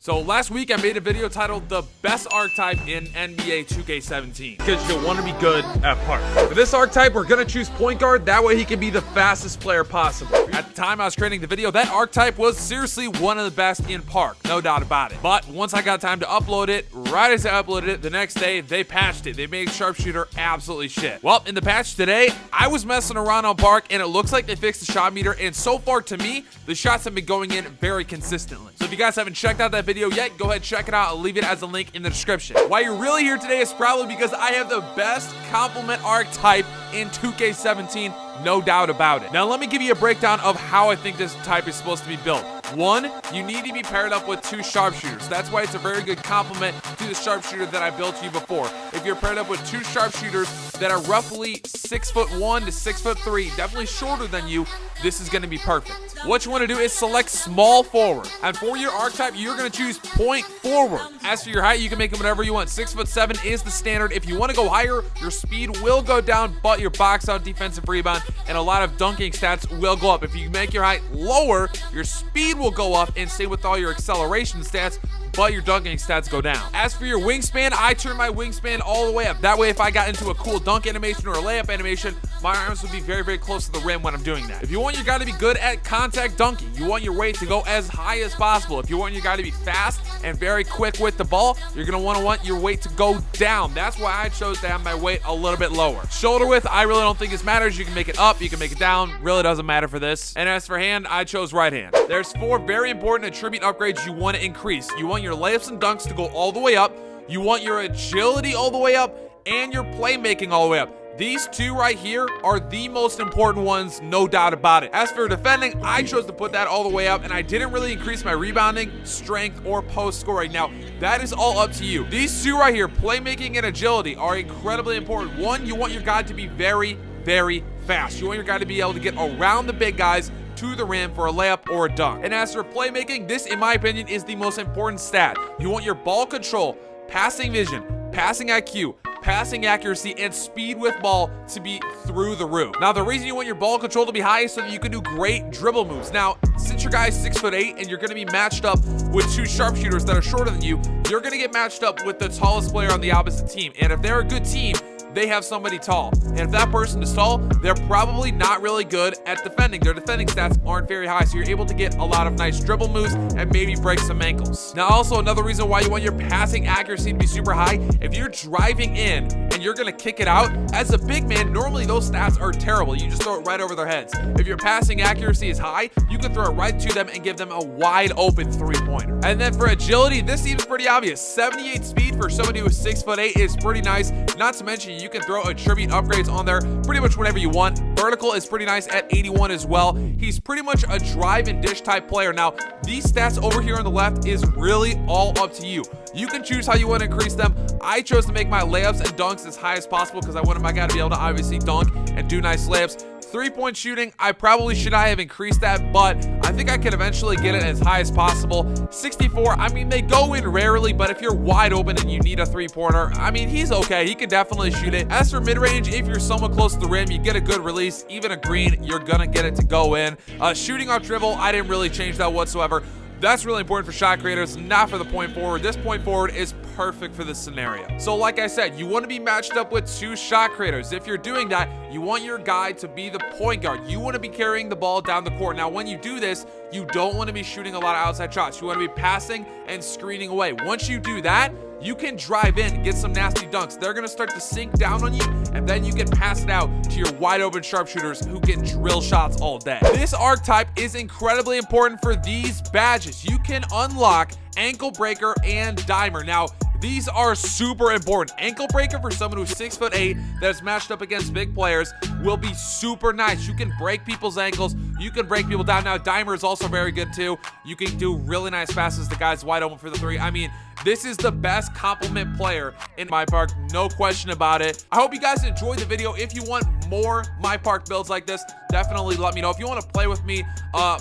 So last week I made a video titled The Best Archetype in NBA 2K17 because you'll want to be good at park. For this archetype, we're going to choose point guard. That way he can be the fastest player possible. At the time I was creating the video, that archetype was seriously one of the best in park, no doubt about it. But once I got time to upload it, right as I uploaded it, the next day they patched it. They made sharpshooter absolutely shit. Well, in the patch today, I was messing around on park and it looks like they fixed the shot meter, and so far to me, the shots have been going in very consistently. So if you guys haven't checked out that video yet, go ahead, check it out. I'll leave it as a link in the description. Why you're really here today is probably because I have the best complement archetype in 2K17, no doubt about it. Now let me give you a breakdown of how I think this type is supposed to be built. One, you need to be paired up with two sharpshooters. That's why it's a very good complement to the sharpshooter that I built to you before. If you're paired up with two sharpshooters that are roughly 6'1" to 6'3", definitely shorter than you, this is going to be perfect. What you want to do is select small forward. And for your archetype, you're going to choose point forward. As for your height, you can make it whatever you want. 6'7" is the standard. If you want to go higher, your speed will go down, but your box out, defensive rebound, and a lot of dunking stats will go up. If you make your height lower, your speed will go up, and same with all your acceleration stats, but your dunking stats go down. As for your wingspan, I turn my wingspan all the way up. That way, if I got into a cool dunk animation or a layup animation, my arms would be very, very close to the rim when I'm doing that. If you want your guy to be good at contact dunking, you want your weight to go as high as possible. If you want your guy to be fast and very quick with the ball, you're gonna want your weight to go down. That's why I chose to have my weight a little bit lower. Shoulder width, I really don't think this matters. You can make it up, you can make it down. Really doesn't matter for this. And as for hand, I chose right hand. There's 4 very important attribute upgrades you want to increase. You want your layups and dunks to go all the way up. You want your agility all the way up, and your playmaking all the way up. These two right here are the most important ones, no doubt about it. As for defending, I chose to put that all the way up, and I didn't really increase my rebounding, strength, or post scoring. Now, that is all up to you. These two right here, playmaking and agility, are incredibly important. One, you want your guy to be very, very fast. You want your guy to be able to get around the big guys to the rim for a layup or a dunk. And as for playmaking, this, in my opinion, is the most important stat. You want your ball control, passing vision, passing IQ, passing accuracy, and speed with ball to be through the roof. Now, the reason you want your ball control to be high is so that you can do great dribble moves. Now, since your guy is 6'8" and you're going to be matched up with two sharpshooters that are shorter than you, you're going to get matched up with the tallest player on the opposite team. And if they're a good team, they have somebody tall. And if that person is tall, they're probably not really good at defending. Their defending stats aren't very high, so you're able to get a lot of nice dribble moves and maybe break some ankles. Now, also another reason why you want your passing accuracy to be super high, if you're driving in and you're gonna kick it out, as a big man, normally those stats are terrible. You just throw it right over their heads. If your passing accuracy is high, you can throw it right to them and give them a wide open three-pointer. And then for agility, this seems pretty obvious. 78 speed for somebody who's 6'8" is pretty nice. Not to mention, you can throw attribute upgrades on there pretty much whenever you want. Vertical is pretty nice at 81 as well. He's pretty much a drive and dish type player. Now, these stats over here on the left is really all up to you. You can choose how you want to increase them. I chose to make my layups and dunks as high as possible because I wanted my guy to be able to obviously dunk and do nice layups. 3-point shooting, I probably should not have increased that, but I think I can eventually get it as high as possible. 64, I mean, they go in rarely, but if you're wide open and you need a 3-pointer, I mean, he's okay. He can definitely shoot it. As for mid-range, if you're somewhat close to the rim, you get a good release. Even a green, you're gonna get it to go in. Shooting off dribble, I didn't really change that whatsoever. That's really important for shot creators, not for the point forward. This point forward is perfect for this scenario. So like I said, you want to be matched up with two shot creators. If you're doing that, you want your guy to be the point guard. You want to be carrying the ball down the court. Now, when you do this, you don't want to be shooting a lot of outside shots. You want to be passing and screening away. Once you do that, you can drive in, get some nasty dunks. They're going to start to sink down on you, and then you can pass it out to your wide open sharpshooters who can drill shots all day. This archetype is incredibly important for these badges. You can unlock Ankle Breaker and Dimer. Now, these are super important. Ankle Breaker for someone who's 6'8" that's matched up against big players will be super nice. You can break people's ankles. You can break people down. Now, Dimer is also very good too. You can do really nice passes. The guy's wide open for the 3. I mean, this is the best complement player in my park, no question about it. I hope you guys enjoyed the video. If you want more my park builds like this, definitely let me know. If you want to play with me,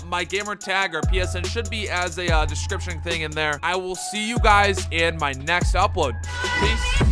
my gamer tag or PSN should be as a description thing in there. I will see you guys in my next upload. Peace.